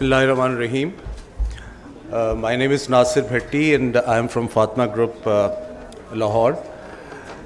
Bismillahirrahmanirrahim. My name is Nasir Bhatti and I am from Fatma Group, Lahore.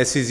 SEZ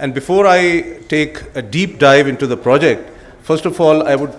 And before I take a deep dive into the project, first of all, I would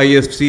IFC,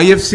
IFC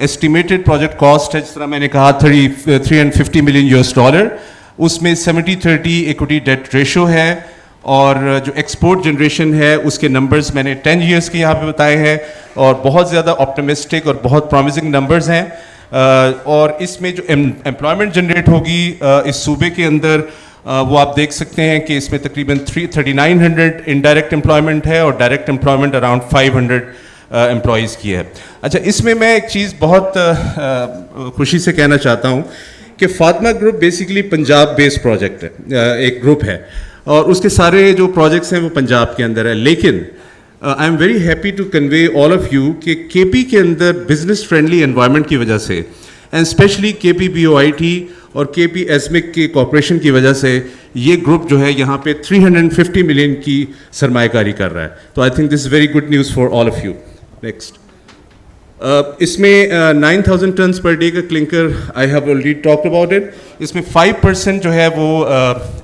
estimated project cost ہے جس طرح میں نے کہا $350 million, اس میں 70-30 equity debt ratio ہے, اور جو ایکسپورٹ جنریشن ہے اس کے نمبرز میں نے 10 ایئرس کے یہاں پہ بتائے ہیں, اور بہت زیادہ آپٹمسٹک اور بہت پرومسنگ نمبرز ہیں. اور اس میں جو امپلائمنٹ جنریٹ ہوگی اس صوبے کے اندر, وہ آپ دیکھ سکتے ہیں کہ اس میں تقریباً 3900 انڈائریکٹ امپلائمنٹ ہے, اور ڈائریکٹ امپلائمنٹ اراؤنڈ 500 امپلائیز کی ہے. اچھا, اس میں ایک چیز بہت خوشی سے کہنا چاہتا ہوں کہ فاطمہ گروپ بیسیکلی پنجاب بیس پروجیکٹ ہے, ایک گروپ ہے, اور اس کے سارے جو پروجیکٹس ہیں وہ پنجاب کے اندر ہے. لیکن I am very happy to convey all of you کہ کے پی کے اندر بزنس فرینڈلی انوائرمنٹ کی وجہ سے, اینڈ اسپیشلی کے پی بی او آئی ٹی اور کے پی ایزمک کی کوپریشن کی وجہ سے یہ گروپ جو ہے یہاں پہ 350 ملین کی سرمایہ کاری کر رہا ہے. تو I think this is very good news for all of you. Next, اس میں 9000 ٹنس پر ڈے کا clinker I have already talked about it. اس میں 5% جو ہے وہ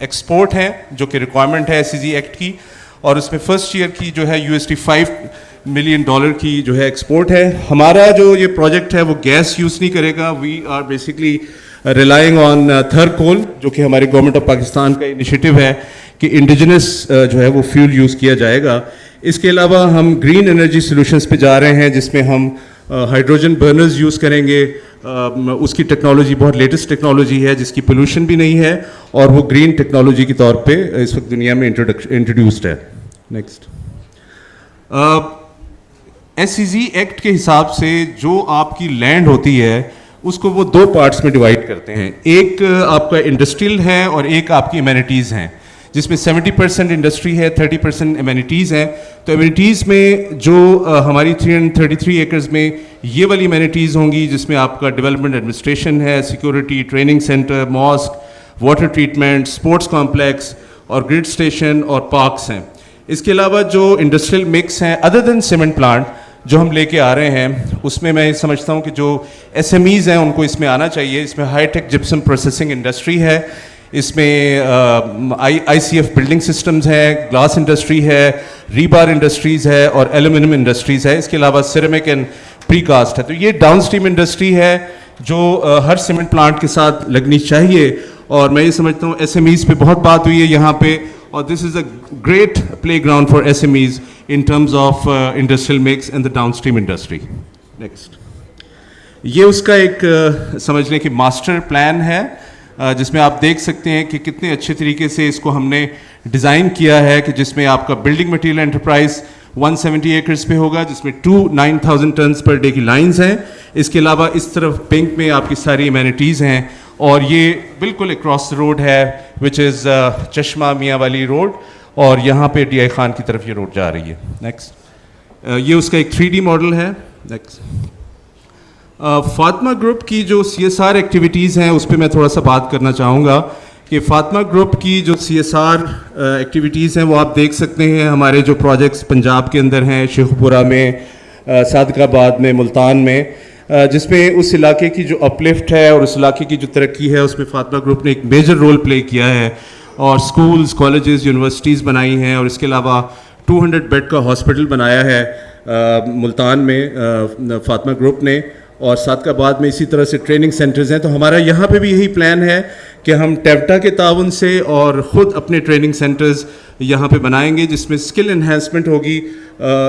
ایکسپورٹ ہے جو کہ ریکوائرمنٹ ہے SEZ ایکٹ کی, اور اس میں فرسٹ ایئر کی جو ہے $5 ملین کی جو ہے ایکسپورٹ ہے. ہمارا جو یہ پروجیکٹ ہے وہ گیس یوز نہیں کرے گا. We are basically relying on Thar coal, جو کہ ہماری گورنمنٹ آف پاکستان کا انیشیٹو ہے کہ انڈیجنس جو ہے وہ فیول یوز کیا جائے گا. اس کے علاوہ ہم گرین انرجی سولوشنز پہ جا رہے ہیں جس میں ہم ہائیڈروجن برنرز یوز کریں گے. اس کی ٹیکنالوجی بہت لیٹسٹ ٹیکنالوجی ہے جس کی پولوشن بھی نہیں ہے, اور وہ گرین ٹیکنالوجی کے طور پہ اس وقت دنیا میں انٹروڈیوسڈ ہے. نیکسٹ, SEZ ایکٹ کے حساب سے جو آپ کی لینڈ ہوتی ہے اس کو وہ 2 پارٹس میں ڈیوائڈ کرتے ہیں. ایک آپ کا انڈسٹریل ہے اور ایک آپ کی ایمینٹیز ہیں, جس میں 70% انڈسٹری ہے, 30% ایمینٹیز ہیں. تو ایمینٹیز میں جو ہماری 333 ایکرز میں یہ والی ایمینٹیز ہوں گی جس میں آپ کا ڈیولپمنٹ ایڈمنسٹریشن ہے, security, training centre, mosque, water treatment, sports complex اور گریڈ اسٹیشن اور پارکس ہیں. اس کے علاوہ جو انڈسٹریل مکس ہیں ادر دین سیمنٹ پلانٹ جو ہم لے کے آ رہے ہیں, اس میں میں سمجھتا ہوں کہ جو SMEs ہیں ان کو اس میں آنا چاہیے. اس میں high tech gypsum processing industry ہے, اس میں ICF بلڈنگ سسٹمز ہے, گلاس انڈسٹری ہے, ریبار انڈسٹریز ہے, اور ایلومینیم انڈسٹریز ہے. اس کے علاوہ سیرامک اینڈ پری کاسٹ ہے. تو یہ ڈاؤن اسٹریم انڈسٹری ہے جو ہر سیمنٹ پلانٹ کے ساتھ لگنی چاہیے, اور میں یہ سمجھتا ہوں SMEs پہ بہت بات ہوئی ہے یہاں پہ, اور this is a great playground for SMEs in terms of industrial mix and the downstream industry. Next. یہ اس کا ایک سمجھ لیں کہ ماسٹر پلان ہے جس میں آپ دیکھ سکتے ہیں کہ کتنے اچھے طریقے سے اس کو ہم نے ڈیزائن کیا ہے, کہ جس میں آپ کا بلڈنگ مٹیریل انٹرپرائز 170 ایکرز پہ ہوگا, جس میں 9,000 ٹنس پر ڈے کی لائنز ہیں. اس کے علاوہ اس طرف پنک میں آپ کی ساری ایمینٹیز ہیں, اور یہ بالکل اکراس روڈ ہے وچ از چشمہ میاں والی روڈ, اور یہاں پہ DI خان کی طرف یہ روڈ جا رہی ہے. نیکسٹ, یہ اس کا ایک 3D ماڈل ہے. نیکسٹ, فاطمہ گروپ کی جو CSR ایکٹیویٹیز ہیں اس پہ میں تھوڑا سا بات کرنا چاہوں گا کہ فاطمہ گروپ کی جو CSR ایکٹیویٹیز ہیں وہ آپ دیکھ سکتے ہیں. ہمارے جو پروجیکٹس پنجاب کے اندر ہیں, شیخ پورہ میں, صادق آباد میں, ملتان میں, جس میں اس علاقے کی جو اپلفٹ ہے اور اس علاقے کی جو ترقی ہے اس میں فاطمہ گروپ نے ایک میجر رول پلے کیا ہے, اور اسکولز, کالجز, یونیورسٹیز بنائی ہیں, اور اس کے علاوہ 200 بیڈ کا ہاسپٹل بنایا ہے ملتان میں فاطمہ گروپ نے, اور صادق آباد میں اسی طرح سے ٹریننگ سینٹرز ہیں. تو ہمارا یہاں پہ بھی یہی پلان ہے کہ ہم ٹیپٹا کے تعاون سے اور خود اپنے ٹریننگ سینٹرز یہاں پہ بنائیں گے جس میں اسکل انہینسمنٹ ہوگی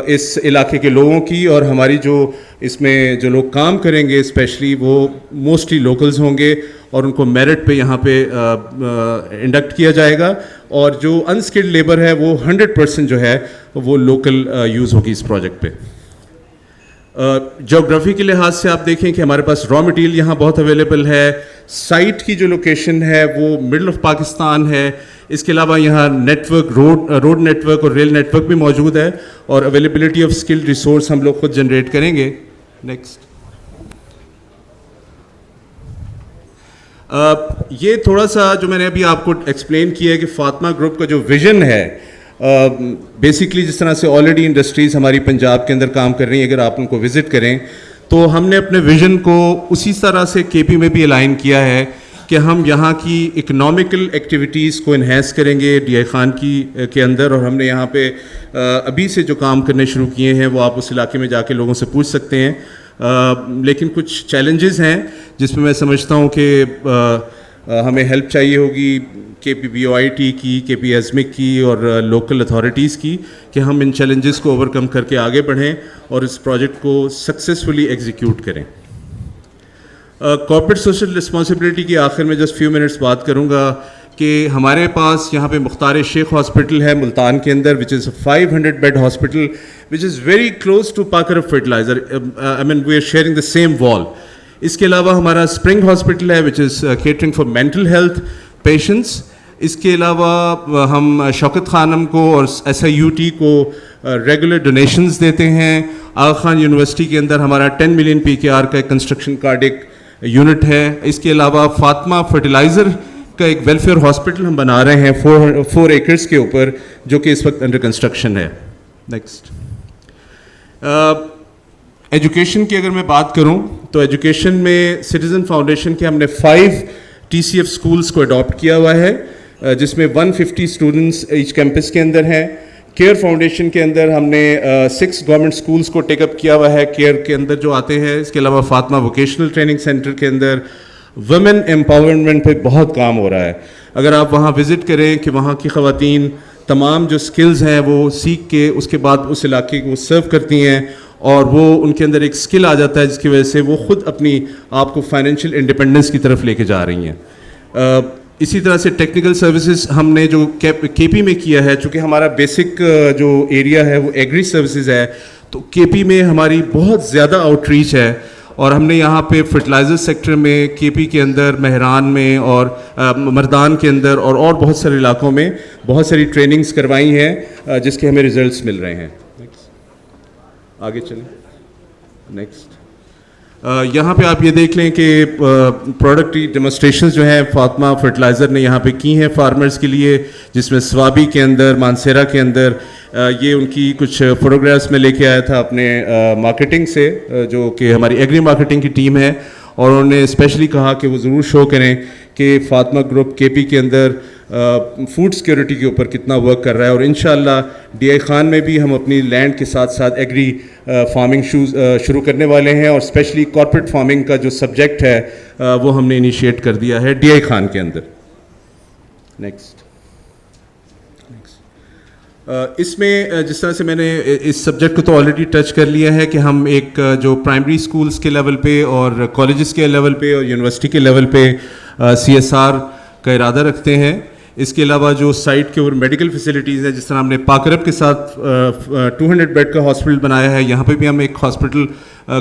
اس علاقے کے لوگوں کی, اور ہماری جو اس میں جو لوگ کام کریں گے اسپیشلی وہ موسٹلی لوکلز ہوں گے, اور ان کو میرٹ پہ یہاں پہ انڈکٹ کیا جائے گا, اور جو انسکلڈ لیبر ہے وہ 100% جو ہے وہ لوکل یوز ہوگی اس پروجیکٹ پہ. جیوگرافی کے لحاظ سے آپ دیکھیں کہ ہمارے پاس را مٹیریل یہاں بہت اویلیبل ہے. سائٹ کی جو لوکیشن ہے وہ مڈل آف پاکستان ہے. اس کے علاوہ یہاں network, road network اور ریل نیٹ ورک بھی موجود ہے, اور اویلیبلٹی آف اسکلڈ ریسورس ہم لوگ خود جنریٹ کریں گے. نیکسٹ, یہ تھوڑا سا جو میں نے ابھی آپ کو ایکسپلین کیا ہے کہ فاطمہ گروپ کا جو ویژن ہے, بیسکلی جس طرح سے آلریڈی انڈسٹریز ہماری پنجاب کے اندر کام کر رہی ہیں, اگر آپ ان کو وزٹ کریں تو ہم نے اپنے ویژن کو اسی طرح سے KP میں بھی الائن کیا ہے کہ ہم یہاں کی اکنامیکل ایکٹیویٹیز کو انہینس کریں گے DI خان کے اندر, اور ہم نے یہاں پہ ابھی سے جو کام کرنے شروع کیے ہیں وہ آپ اس علاقے میں جا کے لوگوں سے پوچھ سکتے ہیں. لیکن کچھ چیلنجز ہیں جس میں سمجھتا ہوں کہ ہمیں ہیلپ چاہیے ہوگی KPBOIT کی, KP ازمک کی اور لوکل اتھارٹیز کی, کہ ہم ان چیلنجز کو اوور کم کر کے آگے بڑھیں اور اس پروجیکٹ کو سکسیزفلی ایگزیکیوٹ کریں. کارپوریٹ سوشل رسپانسبلٹی کی آخر میں جسٹ فیو منٹس بات کروں گا کہ ہمارے پاس یہاں پہ مختار شیخ ہاسپٹل ہے ملتان کے اندر, which is 500 bed hospital which is very close to Pakarab fertiliser. I mean we are sharing the same wall. اس کے علاوہ ہمارا اسپرنگ ہاسپٹل ہے which is catering for mental health patients. اس کے علاوہ ہم شوکت خانم کو اور SIUT کو ریگولر ڈونیشنز دیتے ہیں. آغا خان یونیورسٹی کے اندر ہمارا 10 ملین PKR کا ایک کنسٹرکشن کارڈک یونٹ ہے. اس کے علاوہ فاطمہ فرٹیلائزر کا ایک ویلفیئر ہاسپٹل ہم بنا رہے ہیں 4 ایکرز کے اوپر, جو کہ اس وقت انڈر کنسٹرکشن ہے. نیکسٹ, ایجوکیشن کی اگر میں بات کروں تو ایجوکیشن میں سٹیزن فاؤنڈیشن کے ہم نے 5 TCF اسکولس کو اڈاپٹ کیا ہوا ہے, جس میں 150 اسٹوڈنٹس ایچ کیمپس کے اندر ہیں. کیئر فاؤنڈیشن کے اندر ہم نے 6 گورنمنٹ اسکولس کو ٹیک اپ کیا ہوا ہے کیئر کے اندر جو آتے ہیں. اس کے علاوہ فاطمہ ووکیشنل ٹریننگ سینٹر کے اندر ویمن امپاورمنٹ پہ بہت کام ہو رہا ہے. اگر آپ وہاں وزٹ کریں کہ وہاں کی خواتین تمام جو سکلز ہیں وہ سیکھ کے اس کے بعد اس علاقے کو سرو کرتی ہیں, اور وہ ان کے اندر ایک اسکل آ جاتا ہے جس کی وجہ سے وہ خود اپنی آپ کو فائنینشیل انڈیپینڈنس کی طرف لے کے جا رہی ہیں. اسی طرح سے ٹیکنیکل سروسز ہم نے جو KP میں کیا ہے, چونکہ ہمارا بیسک جو ایریا ہے وہ ایگری سروسز ہے, تو KP میں ہماری بہت زیادہ آؤٹ ریچ ہے, اور ہم نے یہاں پہ فرٹیلائزر سیکٹر میں KP کے اندر, مہران میں اور مردان کے اندر اور بہت سارے علاقوں میں بہت ساری ٹریننگز کروائی ہیں جس کے ہمیں ریزلٹس مل رہے ہیں. آگے چلیں. نیکسٹ, یہاں پہ آپ یہ دیکھ لیں کہ پروڈکٹ ڈیمونسٹریشنز جو ہیں فاطمہ فرٹیلائزر نے یہاں پہ کی ہیں فارمرز کے لیے, جس میں سوابی کے اندر, مانسیرا کے اندر. یہ ان کی کچھ فوٹوگرافس میں لے کے آیا تھا اپنے مارکیٹنگ سے, جو کہ ہماری ایگری مارکیٹنگ کی ٹیم ہے, اور انہوں نے اسپیشلی کہا کہ وہ ضرور شو کریں کہ فاطمہ گروپ KP کے اندر فوڈ سیکورٹی کے اوپر کتنا ورک کر رہا ہے. اور انشاءاللہ DI خان میں بھی ہم اپنی لینڈ کے ساتھ ساتھ ایگری فارمنگ شروع کرنے والے ہیں, اور اسپیشلی کارپوریٹ فارمنگ کا جو سبجیکٹ ہے وہ ہم نے انیشیٹ کر دیا ہے DI خان کے اندر. نیکسٹ, اس میں جس طرح سے میں نے اس سبجیکٹ کو تو آلریڈی ٹچ کر لیا ہے کہ ہم ایک جو پرائمری اسکولس کے لیول پہ اور کالجز کے لیول پہ اور یونیورسٹی کے لیول پہ CSR کا ارادہ رکھتے ہیں. اس کے علاوہ جو سائٹ کے اوپر میڈیکل فیسلٹیز ہیں, جس طرح ہم نے پاکرب کے ساتھ 200 بیڈ کا ہاسپٹل بنایا ہے, یہاں پہ بھی ہم ایک ہاسپٹل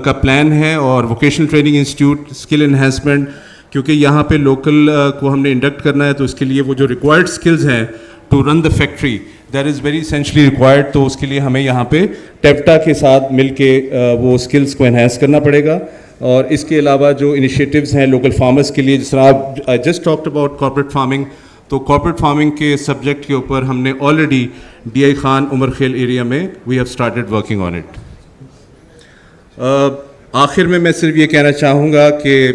کا پلان ہے, اور vocational training institute, skill enhancement, کیونکہ یہاں پہ لوکل کو ہم نے انڈکٹ کرنا ہے, تو اس کے لیے وہ جو ریکوائرڈ اسکلز ہیں to run the factory that is very essentially required, تو اس کے لیے ہمیں یہاں پہ ٹیپٹا کے ساتھ مل کے وہ اسکلس کو انہینس کرنا پڑے گا. اور اس کے علاوہ جو انیشیٹیوز ہیں لوکل فارمرز کے لیے, جس طرح آپ just talked about corporate farming, تو کارپوریٹ فارمنگ کے سبجیکٹ کے اوپر ہم نے already DI Khan Umar Khel area میں we have started working on it. آخر میں صرف یہ کہنا چاہوں گا کہ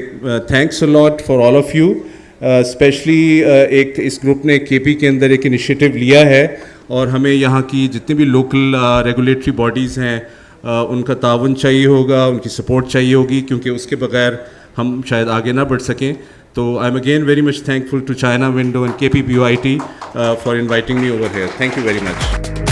thanks a lot for all of you, specially ایک اس گروپ نے KP کے اندر ایک انیشیٹو لیا ہے, اور ہمیں یہاں کی جتنی بھی لوکل ریگولیٹری باڈیز ہیں ان کا تعاون چاہیے ہوگا, ان کی سپورٹ چاہیے ہوگی, کیونکہ اس کے بغیر ہم شاید آگے نہ بڑھ سکیں. تو I am again very much thankful to China window and KPBOIT for inviting me over here. Thank you very much.